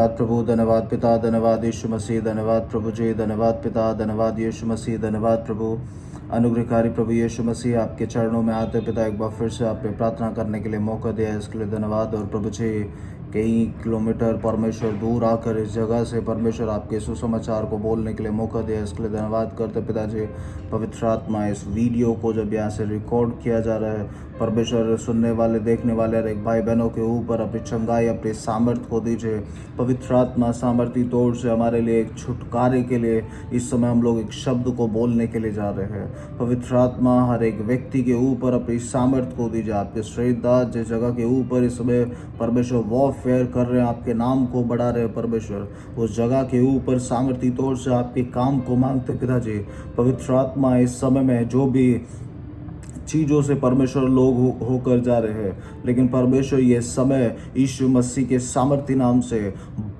धन्यवाद प्रभु, धन्यवाद पिता, धन्यवाद यीशु मसीह, धन्यवाद प्रभु जी, धन्यवाद पिता, धन्यवाद यीशु मसीह, धन्यवाद प्रभु। अनुग्रहकारी प्रभु यीशु मसीह, आपके चरणों में आते पिता एक बार फिर से आपने प्रार्थना करने के लिए मौका दिया है, इसके लिए धन्यवाद। और प्रभु जी, कई किलोमीटर परमेश्वर दूर आकर इस जगह से परमेश्वर आपके सुसमाचार को बोलने के लिए मौका दिया, इसके लिए धन्यवाद करते पिताजी। पवित्र आत्मा, इस वीडियो को जब यहाँ से रिकॉर्ड किया जा रहा है परमेश्वर, सुनने वाले देखने वाले हर एक भाई बहनों के ऊपर अपनी चंगाई अपनी सामर्थ्य को दीजिए। पवित्र आत्मा, सामर्थ्य तौर से हमारे लिए एक छुटकारे के लिए इस समय हम लोग एक शब्द को बोलने के लिए जा रहे हैं। पवित्र आत्मा, हर एक व्यक्ति के ऊपर अपनी सामर्थ्य को दीजिए। आपके श्रेष्ठदास जिस जगह के ऊपर इस समय परमेश्वर वॉरफेयर कर रहे हैं, आपके नाम को बढ़ा रहे हैं परमेश्वर, उस जगह के ऊपर सामर्थ्य तौर से आपके काम को मांगते पिताजी। पवित्र आत्मा, इस समय में जो भी चीज़ों से परमेश्वर लोग होकर जा रहे हैं, लेकिन परमेश्वर ये समय यीशु मसीह के सामर्थ्य नाम से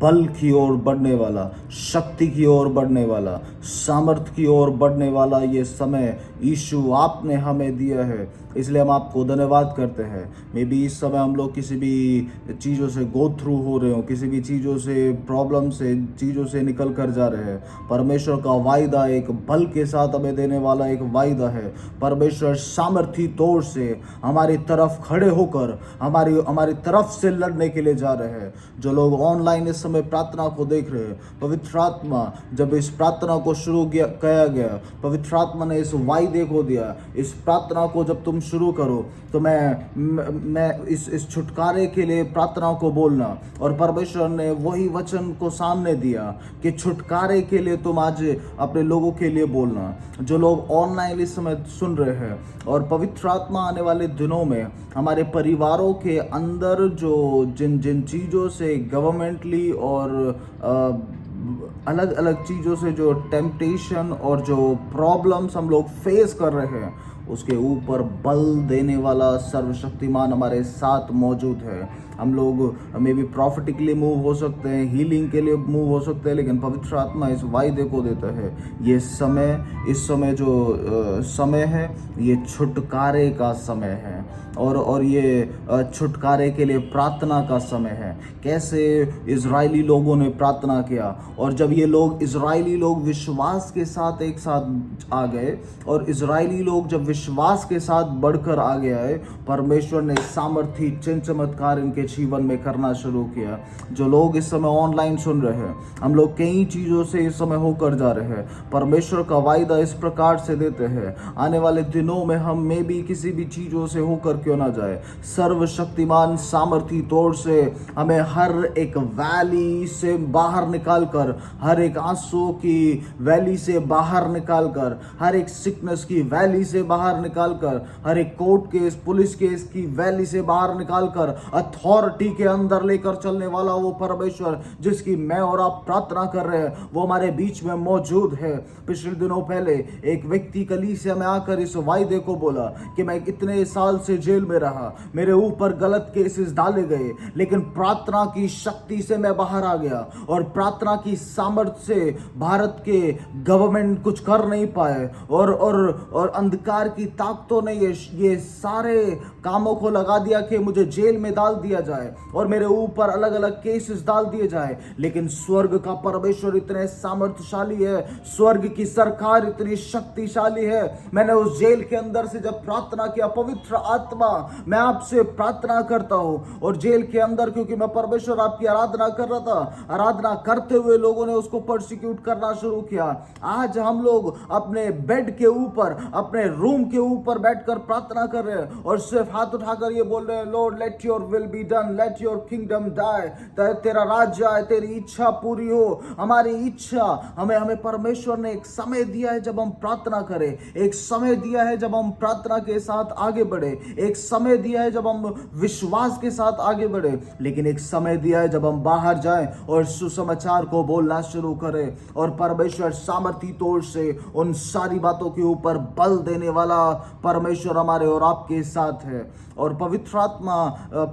बल की ओर बढ़ने वाला, शक्ति की ओर बढ़ने वाला, सामर्थ्य की ओर बढ़ने वाला ये समय यीशु आपने हमें दिया है, इसलिए हम आपको धन्यवाद करते हैं। मे बी इस समय हम लोग किसी भी चीज़ों से गो थ्रू हो रहे हो, किसी भी चीज़ों से प्रॉब्लम से चीज़ों से निकल कर जा रहे हैं, परमेश्वर का वायदा एक बल के साथ हमें देने वाला एक वायदा है। परमेश्वर सामर्थ्य तौर से हमारी तरफ खड़े होकर हमारी तरफ से लड़ने के लिए जा रहे हैं। जो लोग ऑनलाइन इस समय प्रार्थना को देख रहे हैं, पवित्र आत्मा, जब इस प्रार्थना को शुरू किया गया, पवित्र आत्मा ने इस वायदे को दिया, इस प्रार्थना को जब तुम शुरू करो तो मैं इस छुटकारे के लिए प्रार्थना को बोलना, और परमेश्वर ने वही वचन को सामने दिया कि छुटकारे के लिए तुम आज अपने लोगों के लिए बोलना। जो लोग ऑनलाइन इस समय सुन रहे हैं, और पवित्र आत्मा आने वाले दिनों में हमारे परिवारों के अंदर जो जिन चीज़ों से गवर्नमेंटली और अलग अलग चीज़ों से जो टेम्पटेशन और जो प्रॉब्लम्स हम लोग फेस कर रहे हैं, उसके ऊपर बल देने वाला सर्वशक्तिमान हमारे साथ मौजूद है। हम लोग मे बी प्रॉफिटिकली मूव हो सकते हैं, हीलिंग के लिए मूव हो सकते हैं, लेकिन पवित्र आत्मा इस वायदे को देता है, ये समय, इस समय जो समय है ये छुटकारे का समय है, और ये छुटकारे के लिए प्रार्थना का समय है। कैसे इजरायली लोगों ने प्रार्थना किया, और जब ये लोग इजरायली लोग विश्वास के साथ एक साथ आ गए, और इजरायली लोग जब विश्वास के साथ बढ़कर आगे आए, परमेश्वर ने सामर्थ्य चिन्ह चमत्कार इनके जीवन में करना शुरू किया। जो लोग इस समय ऑनलाइन सुन रहे हैं, हम लोग कई चीज़ों से इस समय होकर जा रहे हैं। परमेश्वर का वायदा इस प्रकार से देते हैं, आने वाले दिनों में हम में भी किसी भी चीज़ों से होकर क्यों ना जाए, सर्वशक्तिमान सामर्थ्य तौर से हमें हर एक वैली से बाहर निकालकर, हर एक आंसू की वैली से बाहर निकालकर, हर एक सिकनेस की वैली से बाहर निकालकर, हर एक कोर्ट केस, पुलिस केस की वैली से बाहर निकालकर अथॉरिटी के अंदर लेकर चलने वाला वो परमेश्वर जिसकी मैं और आप प्रार्थना कर रहे हैं, वो हमारे बीच में मौजूद है। पिछले दिनों पहले एक व्यक्ति कलीसिया में आकर इस वायदे को बोला कि मैं इतने साल से जेल में रहा, मेरे ऊपर गलत केसेस डाले गए, लेकिन प्रार्थना की शक्ति से मैं बाहर आ गया, और प्रार्थना की सामर्थ्य से भारत के गवर्नमेंट कुछ कर नहीं पाए, और अंधकार की ताकतों ने ये सारे कामों को लगा दिया कि मुझे जेल में डाल दिया जाए और मेरे ऊपर अलग अलग केसेस डाल दिए जाए। लेकिन स्वर्ग का परमेश्वर इतने सामर्थ्यशाली है, स्वर्ग की सरकार इतनी शक्तिशाली है। मैंने उस जेल के अंदर से जब प्रार्थना किया, पवित्र आत्मा मैं आपसे प्रार्थना करता हूं, और जेल के अंदर क्योंकि मैं परमेश्वर आपकी आराधना कर रहा था, आराधना करते हुए लोगों ने उसको परसिक्यूट करना शुरू किया। आज हम लोग अपने बेड के ऊपर, अपने रूम के ऊपर बैठकर प्रार्थना कर रहे हैं, और सिर्फ हाथ उठाकर ये बोल रहे हैं, Lord let your will be done, let your kingdom die, तेरा राज्य आए, तेरी इच्छा पूरी हो। हमारी इच्छा, हमें परमेश्वर ने एक समय दिया है जब हम प्रार्थना करें, एक समय दिया है जब हम प्रार्थना के साथ आगे बढ़े, एक समय दिया है जब हम विश्वास के साथ आगे बढ़े, लेकिन एक समय दिया है जब हम बाहर जाएं और सुसमाचार को बोलना शुरू करें। और परमेश्वर सामर्थ्य तौर से उन सारी बातों के ऊपर बल देने वाला परमेश्वर हमारे और आपके साथ है। है। और पवित्र आत्मा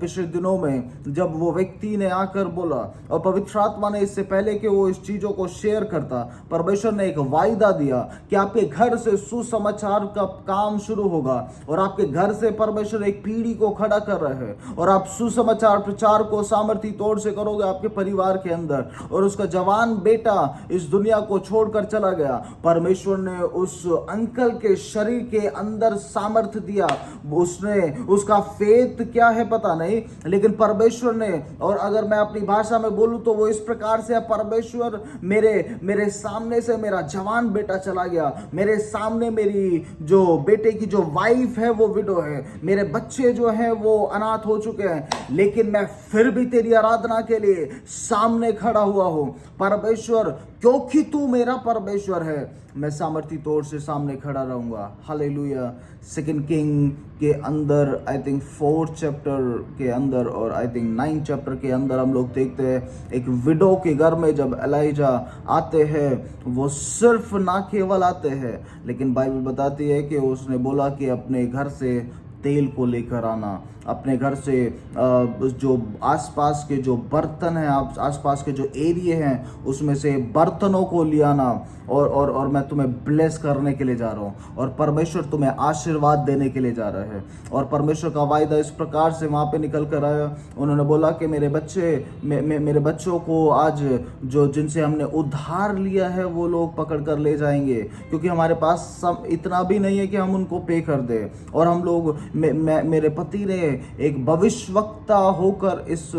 पिछले दिनों में जब वो व्यक्ति ने आकर बोला, और पवित्र आत्मा ने इससे पहले कि वो इस चीजों को शेयर करता, परमेश्वर ने एक वायदा दिया कि आपके घर से सुसमाचार का काम शुरू होगा और आपके घर से परमेश्वर एक पीढ़ी को खड़ा कर रहे हैं और आप सुसमाचार प्रचार को सामर्थ्य तौर से करोगे आपके परिवार के अंदर। और उसका जवान बेटा इस दुनिया को छोड़कर चला गया, परमेश्वर ने उस अंकल के शरीर के अंदर सामर्थ्य दिया। उसने उसका फेथ क्या है पता नहीं, लेकिन परमेश्वर ने, और अगर मैं अपनी भाषा में बोलूं तो वो इस प्रकार से, परमेश्वर मेरे सामने से मेरा जवान बेटा चला गया, मेरे सामने मेरी जो बेटे की जो वाइफ है वो विडो है, मेरे बच्चे जो हैं वो अनाथ हो चुके हैं, लेकिन मैं फिर भी तेरी आराधना के लिए सामने खड़ा हुआ हूं। परमेश्वर, क्योंकि तू मेरा परमेश्वर है, मैं सामर्थ्य तौर से सामने खड़ा रहूंगा। हालेलुया। सेकंड किंग के अंदर आई थिंक 4th चैप्टर के अंदर और आई थिंक 9th चैप्टर के अंदर हम लोग देखते हैं एक विडो के घर में जब एलाइजा आते हैं, वो सिर्फ ना केवल आते हैं, लेकिन बाइबल बताती है कि उसने बोला कि अपने घर से तेल को लेकर आना, अपने घर से जो आसपास के जो बर्तन हैं, आसपास के जो एरिया हैं उसमें से बर्तनों को ले आना, और मैं तुम्हें ब्लेस करने के लिए जा रहा हूँ और परमेश्वर तुम्हें आशीर्वाद देने के लिए जा रहे हैं। और परमेश्वर का वायदा इस प्रकार से वहाँ पे निकल कर आया। उन्होंने बोला कि मेरे बच्चों को आज जो जिनसे हमने उधार लिया है वो लोग पकड़ कर ले जाएंगे, क्योंकि हमारे पास इतना भी नहीं है कि हम उनको पे कर दे। और हम लोग मेरे पति ने एक भविष्यवक्ता होकर इस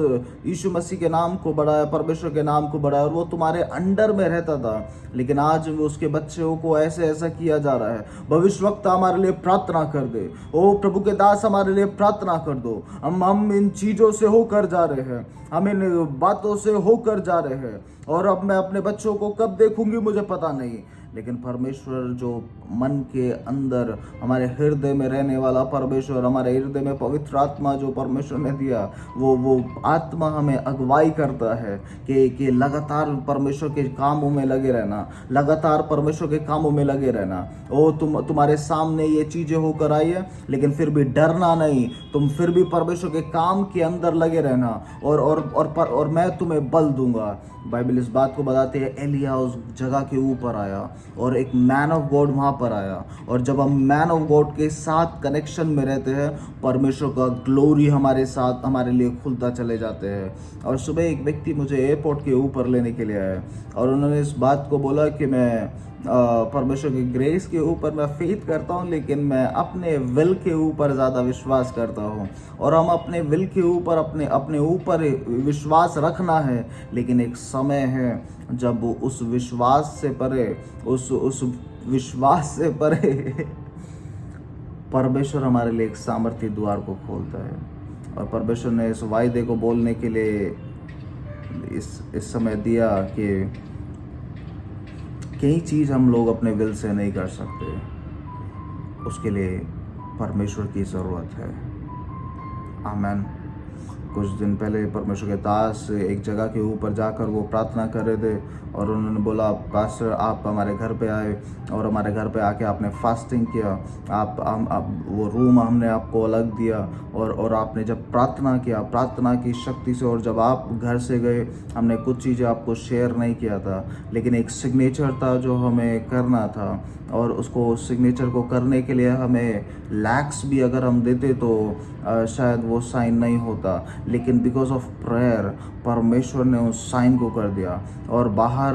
यीशु मसीह के नाम को बढ़ाया, परमेश्वर के नाम को बढ़ाया, और वो तुम्हारे अंडर में रहता था, लेकिन आज उसके बच्चों को ऐसा किया जा रहा है। भविष्यवक्ता हमारे लिए प्रार्थना कर दे, ओ प्रभु के दास हमारे लिए प्रार्थना कर दो। हम इन चीजों से होकर जा रहे हैं, हम इन बातों से होकर जा रहे हैं, और अब मैं अपने बच्चों को कब देखूंगी मुझे पता नहीं, लेकिन परमेश्वर जो मन के अंदर हमारे हृदय में रहने वाला परमेश्वर, हमारे हृदय में पवित्र आत्मा जो परमेश्वर ने दिया, वो आत्मा हमें अगुवाई करता है कि लगातार परमेश्वर के कामों में लगे रहना, लगातार परमेश्वर के कामों में लगे रहना। ओ तुम्हारे सामने ये चीजें होकर आई है, लेकिन फिर भी डरना नहीं, तुम फिर भी परमेश्वर के काम के अंदर लगे रहना, और मैं तुम्हें बल दूंगा। बाइबल इस बात को बताते हैं, एलिया उस जगह के ऊपर आया और एक मैन ऑफ गॉड वहाँ पर आया, और जब हम मैन ऑफ गॉड के साथ कनेक्शन में रहते हैं, परमेश्वर का ग्लोरी हमारे साथ हमारे लिए खुलता चले जाते हैं। और सुबह एक व्यक्ति मुझे एयरपोर्ट के ऊपर लेने के लिए आया, और उन्होंने इस बात को बोला कि मैं परमेश्वर की ग्रेस के ऊपर मैं फेथ करता हूँ, लेकिन मैं अपने विल के ऊपर ज़्यादा विश्वास करता हूँ। और हम अपने विल के ऊपर अपने ऊपर विश्वास रखना है, लेकिन एक समय है जब उस विश्वास से परे परमेश्वर हमारे लिए एक सामर्थ्य द्वार को खोलता है। और परमेश्वर ने इस वायदे को बोलने के लिए इस समय दिया कि कई चीज़ हम लोग अपने विल से नहीं कर सकते, उसके लिए परमेश्वर की ज़रूरत है। आमीन। कुछ दिन पहले परमेश्वर के दास एक जगह के ऊपर जाकर वो प्रार्थना कर रहे थे, और उन्होंने बोला, पास्टर आप हमारे घर पे आए और हमारे घर पे आके आपने फास्टिंग किया, आप वो रूम हमने आपको अलग दिया, और आपने जब प्रार्थना किया, प्रार्थना की शक्ति से, और जब आप घर से गए हमने कुछ चीज़ें आपको शेयर नहीं किया था, लेकिन एक सिग्नेचर था जो हमें करना था, और उसको सिग्नेचर को करने के लिए हमें लैक्स भी अगर हम देते तो शायद वो साइन नहीं होता, लेकिन बिकॉज ऑफ प्रेयर परमेश्वर ने उस साइन को कर दिया, और बाहर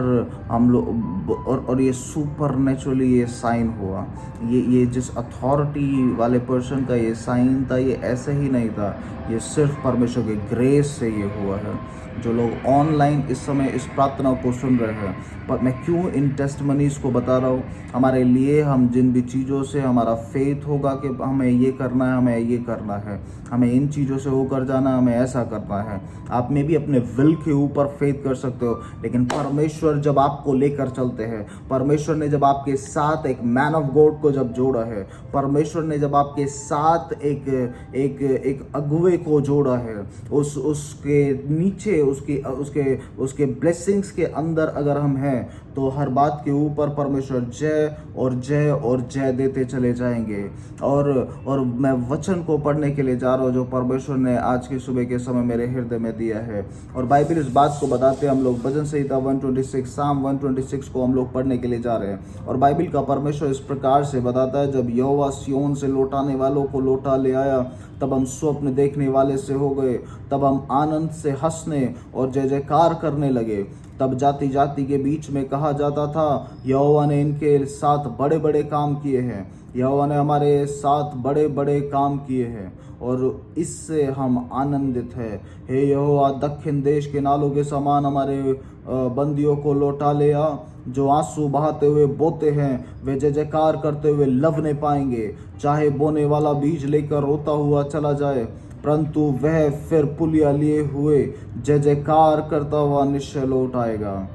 हम लोग, और ये सुपर नेचुरली ये साइन हुआ। ये जिस अथॉरिटी वाले पर्सन का ये साइन था, ये ऐसे ही नहीं था, ये सिर्फ परमेश्वर के ग्रेस से ये हुआ है। जो लोग ऑनलाइन इस समय इस प्रार्थना को सुन रहे हैं, पर मैं क्यों इन टेस्टमनीज को बता रहा हूँ, हमारे लिए हम जिन भी चीज़ों से हमारा फेथ होगा कि हमें ये करना है, हमें ये करना है, हमें इन चीज़ों से होकर जाना, हमें ऐसा करना है। आप में भी अपने विल के ऊपर फेथ कर सकते हो, लेकिन परमेश्वर जब आपको लेकर चलते हैं, परमेश्वर ने जब आपके साथ एक मैन ऑफ गॉड को जब जोड़ा है, परमेश्वर ने जब आपके साथ एक अगुवे को जोड़ा है, उसके नीचे उसकी उसके उसके ब्लेसिंग्स के अंदर अगर हम हैं तो हर बात के ऊपर परमेश्वर जय और जय और जय देते चले जाएंगे। और मैं वचन को पढ़ने के लिए जा रहा हूँ जो परमेश्वर ने आज की सुबह के समय मेरे हृदय में दिया है। और बाइबल इस बात को बताते हैं, हम लोग भजन संहिता 126 साम 126 को हम लोग पढ़ने के लिए जा रहे हैं। और बाइबल का परमेश्वर इस प्रकार से बताता है, जब यहोवा सिय्योन से लौटाने वालों को लौटा ले आया, तब हम स्वप्न देखने वाले से हो गए, तब हम आनंद से हंसने और जय जयकार करने लगे। तब जाति जाति के बीच में कहा जाता था, यहोवा ने इनके साथ बड़े बड़े काम किए हैं, यहोवा ने हमारे साथ बड़े बड़े काम किए हैं और इससे हम आनंदित हैं। हे यहोवा, दक्षिण देश के नालों के समान हमारे बंदियों को लौटा ले आ। जो आंसू बहाते हुए बोते हैं वे जय जयकार करते हुए लवने पाएंगे। चाहे बोने वाला बीज लेकर रोता हुआ चला जाए, परंतु वह फिर पुलिया लिए हुए जय जयकार करता हुआ निश्चय लौट आएगा।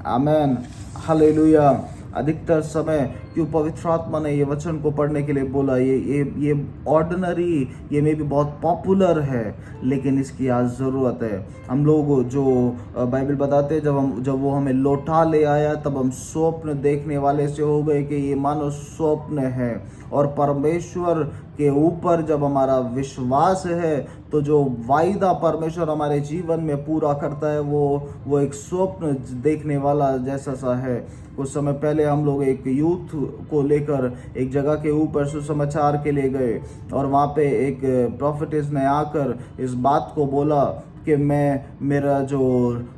आमेन, हालेलुया। अधिकतर समय क्यों पवित्र आत्मा ने ये वचन को पढ़ने के लिए बोला, ये ऑर्डिनरी, ये में भी बहुत पॉपुलर है, लेकिन इसकी आज ज़रूरत है। हम लोग जो बाइबल बताते हैं, जब वो हमें लौटा ले आया, तब हम स्वप्न देखने वाले से हो गए कि ये मानो स्वप्न है। और परमेश्वर के ऊपर जब हमारा विश्वास है तो जो वायदा परमेश्वर हमारे जीवन में पूरा करता है वो एक स्वप्न देखने वाला जैसा सा है। कुछ समय पहले हम लोग एक यूथ को लेकर एक जगह के ऊपर सुसमाचार के लिए गए और वहाँ पे एक प्रोफेटिस ने आकर इस बात को बोला कि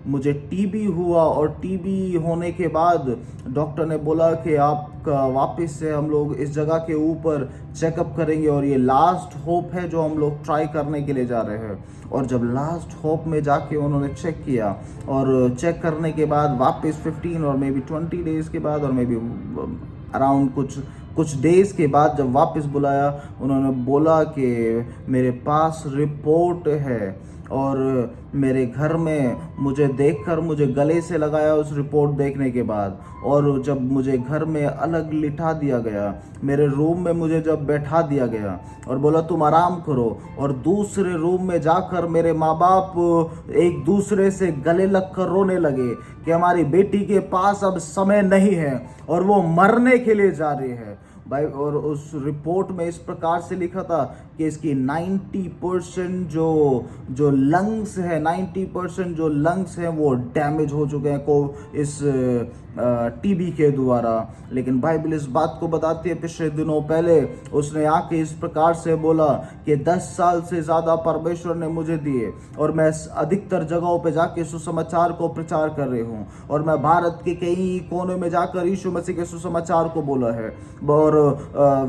मुझे टीबी हुआ और टीबी होने के बाद डॉक्टर ने बोला कि आपका वापस से हम लोग इस जगह के ऊपर चेकअप करेंगे और ये लास्ट होप है जो हम लोग ट्राई करने के लिए जा रहे हैं। और जब लास्ट होप में जाके उन्होंने चेक किया और चेक करने के बाद वापस 15 और मे बी 20 डेज़ के बाद और मे बी अराउंड कुछ डेज़ के बाद जब वापस बुलाया, उन्होंने बोला कि मेरे पास रिपोर्ट है। और मेरे घर में मुझे देखकर मुझे गले से लगाया उस रिपोर्ट देखने के बाद। और जब मुझे घर में अलग लिटा दिया गया, मेरे रूम में मुझे जब बैठा दिया गया और बोला तुम आराम करो, और दूसरे रूम में जाकर मेरे माँ बाप एक दूसरे से गले लगकर रोने लगे कि हमारी बेटी के पास अब समय नहीं है और वो मरने के लिए जा रही है भाई। और उस रिपोर्ट में इस प्रकार से लिखा था कि इसकी 90% जो लंग्स है, 90% जो लंग्स हैं वो डैमेज हो चुके हैं को इस टीबी के द्वारा। लेकिन बाइबल इस बात को बताती है, पिछले दिनों पहले उसने आके इस प्रकार से बोला कि 10 साल से ज़्यादा परमेश्वर ने मुझे दिए और मैं अधिकतर जगहों पे जाके सुसमाचार को प्रचार कर रही हूँ और मैं भारत के कई कोने में जाकर यीशु मसीह के सुसमाचार को बोला है और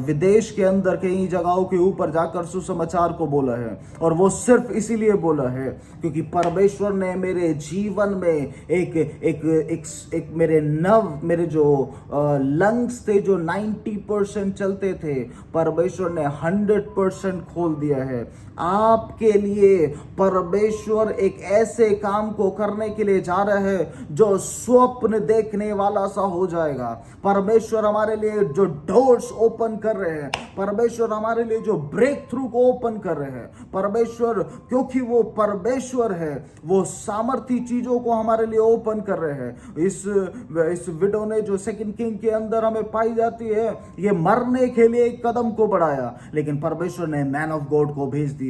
विदेश के अंदर कई जगहों के ऊपर जाकर सुसमाचार को बोला है। और वो सिर्फ इसीलिए बोला है क्योंकि परमेश्वर ने मेरे जीवन में एक मेरे जो लंग्स थे जो 90% चलते थे, परमेश्वर ने 100% खोल दिया है। आपके लिए परमेश्वर एक ऐसे काम को करने के लिए जा रहा है जो स्वप्न देखने वाला सा हो जाएगा। परमेश्वर हमारे लिए जो डोर्स ओपन कर रहे हैं, परमेश्वर हमारे लिए जो ब्रेक थ्रू को ओपन कर रहे हैं, परमेश्वर क्योंकि वो परमेश्वर है, वो सामर्थी चीजों को हमारे लिए ओपन कर रहे हैं। इस विडो ने जो सेकंड किंग के अंदर हमें पाई जाती है, ये मरने के लिए एक कदम को बढ़ाया, लेकिन परमेश्वर ने मैन ऑफ गॉड को भेज दिया।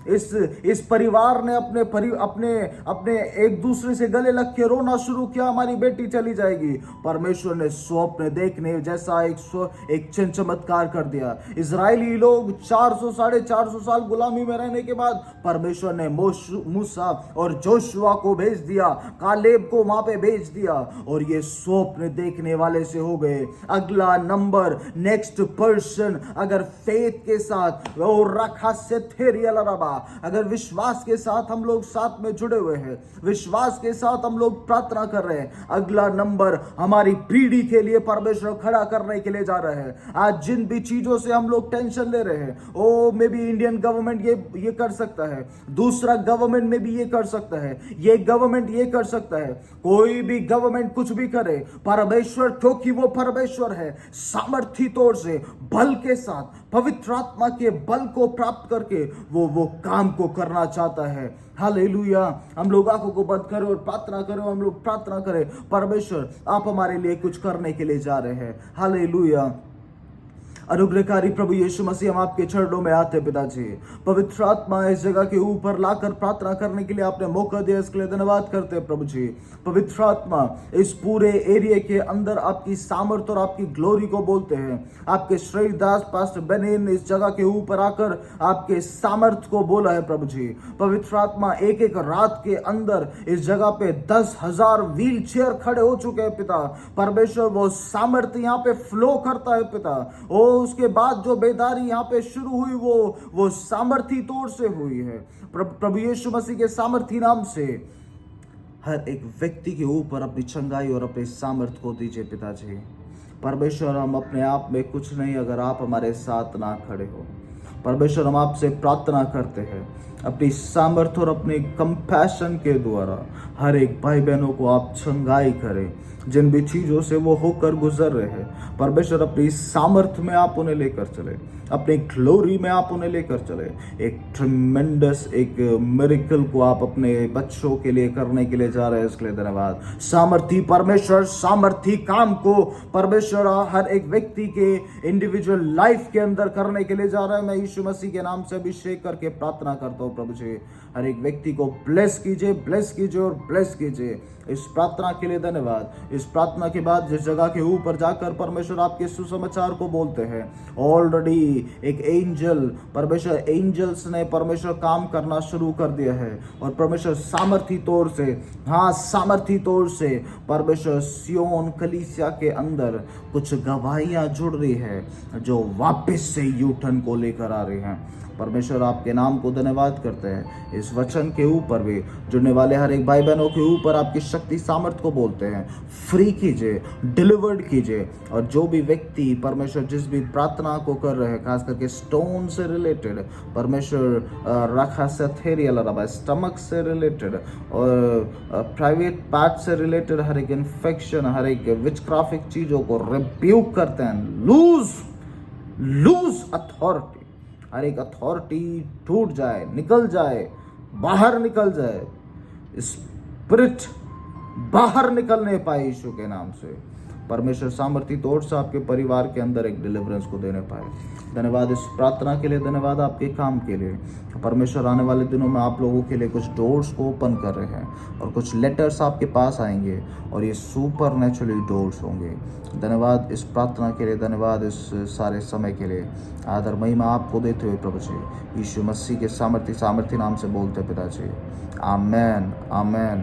इस परिवार ने अपने एक दूसरे से गले लग के रोना शुरू किया, हमारी बेटी चली जाएगी। परमेश्वर ने स्वप्न देखने जैसा एक चमत्कार कर दिया। इजरायली लोग 400-450 साल गुलामी में रहने के बाद परमेश्वर ने मूसा और जोशुआ को भेज दिया, कालेब को वहां पे भेज दिया और ये स्वप्न देखने वाले से हो गए। अगला नंबर, नेक्स्ट पर्सन, अगर फेथ के साथ और रखा से अगर विश्वास के साथ हम लोग साथ में जुड़े हुए हैं, विश्वास के साथ हम लोग प्रार्थना कर रहे हैं, अगला नंबर हमारी पीढ़ी के लिए परमेश्वर खड़ा करने के लिए जा रहा है। आज जिन भी चीजों से हम लोग टेंशन ले रहे हैं, ओ मे बी इंडियन गवर्नमेंट ये कर सकता है, दूसरा गवर्नमेंट में भी ये कर सकता है, ये गवर्नमेंट ये कर सकता है, कोई भी गवर्नमेंट कुछ भी करे, परमेश्वर क्योंकि वो परमेश्वर है, सामर्थी तौर से बल के साथ पवित्र आत्मा के बल को प्राप्त करके वो काम को करना चाहता है। हालेलुया। हम लोग आंखों को बंद करें और प्रार्थना करें, हम लोग प्रार्थना करें, परमेश्वर आप हमारे लिए कुछ करने के लिए जा रहे हैं। हालेलुया। अनुग्रहकारी प्रभु यीशु मसीह, हम आपके चरणों में आते पिताजी, पवित्र आत्मा इस जगह के ऊपर लाकर प्रार्थना करने के लिए आपने मौका दिया, इसके लिए धन्यवाद करते हैं प्रभु जी। पवित्र आत्मा इस पूरे एरिया के अंदर आपकी सामर्थ और आपकी ग्लोरी को बोलते हैं। आपके श्रेष्ठ दास पास्टर बेनिन इस जगह के ऊपर आकर आपके सामर्थ को बोला है प्रभु जी। पवित्र आत्मा एक एक रात के अंदर इस जगह पे 10,000 व्हील चेयर खड़े हो चुके हैं पिता परमेश्वर। वो सामर्थ यहाँ पे फ्लो करता है पिता। ओ उसके बाद जो बेदारी यहाँ पे शुरू हुई वो सामर्थी तौर से हुई है। प्रभु यीशु मसीह के सामर्थी नाम से हर एक व्यक्ति के ऊपर अपनी चंगाई और अपने सामर्थ को दीजिए पिताजी। परमेश्वर, हम अपने आप में कुछ नहीं अगर आप हमारे साथ ना खड़े हो। परमेश्वर, हम आपसे प्रार्थना करते हैं, अपनी सामर्थ और अपने कंपैशन के द्वारा हर एक भाई बहनों को आप चंगाई करें, जिन भी चीज़ों से वो होकर गुजर रहे हैं। परमेश्वर, अपनी सामर्थ में आप उन्हें लेकर चले, अपनी ग्लोरी में आप उन्हें लेकर चले। एक ट्रिमेंडस एक मिरेकल को आप अपने बच्चों के लिए करने के लिए जा रहे हैं, इसके लिए धन्यवाद। सामर्थी परमेश्वर, सामर्थी काम को परमेश्वर हर एक व्यक्ति के इंडिविजुअल लाइफ के अंदर करने के लिए जा रहा है। मैं यीशु मसीह के नाम से अभिषेक करके प्रार्थना करता हूँ प्रभु जी, हर एक व्यक्ति को ब्लेस कीजिए, ब्लेस कीजिए और ब्लेस कीजिए। इस प्रार्थना के लिए धन्यवाद। इस प्रार्थना के बाद जिस जगह के ऊपर जाकर परमेश्वर आपके सुसमाचार को बोलते हैं, ऑलरेडी एक एंजल परमेश्वर, एंजल्स ने परमेश्वर काम करना शुरू कर दिया है और परमेश्वर सामर्थी तौर से, हाँ सामर्थी तौर से परमेश्वर सियोन कलीसिया के अंदर कुछ गवाहियां जुड़ रही है जो वापस से यूटर्न को लेकर आ रही हैं। परमेश्वर, आपके नाम को धन्यवाद करते हैं। इस वचन के ऊपर भी जुड़ने वाले हर एक भाई बहनों के ऊपर आपकी शक्ति सामर्थ को बोलते हैं, फ्री कीजिए, डिलीवर्ड कीजिए। और जो भी व्यक्ति परमेश्वर जिस भी प्रार्थना को कर रहे हैं, खास करके स्टोन से रिलेटेड, परमेश्वर रखा से स्टमक से रिलेटेड और प्राइवेट पार्ट से रिलेटेड हर एक इन्फेक्शन, हर एक विचक्राफिक चीजों को रिब्यूक करते हैं। लूज अथॉरिटी, हर एक अथॉरिटी टूट जाए, निकल जाए, बाहर निकल जाए, स्पिरिट बाहर निकलने पाए यीशु के नाम से। परमेश्वर सामर्थी तौर से आपके परिवार के अंदर एक डिलीवरेंस को देने पाए। धन्यवाद इस प्रार्थना के लिए, धन्यवाद आपके काम के लिए। परमेश्वर, आने वाले दिनों में आप लोगों के लिए कुछ डोर्स को ओपन कर रहे हैं और कुछ लेटर्स आपके पास आएंगे और ये सुपर नेचुरली डोर्स होंगे। धन्यवाद इस प्रार्थना के लिए, धन्यवाद इस सारे समय के लिए। आदर महिमा आपको देते हुए प्रभु जी, यीशु मसीह के सामर्थी नाम से बोलते पिताजी, आमेन, आमेन।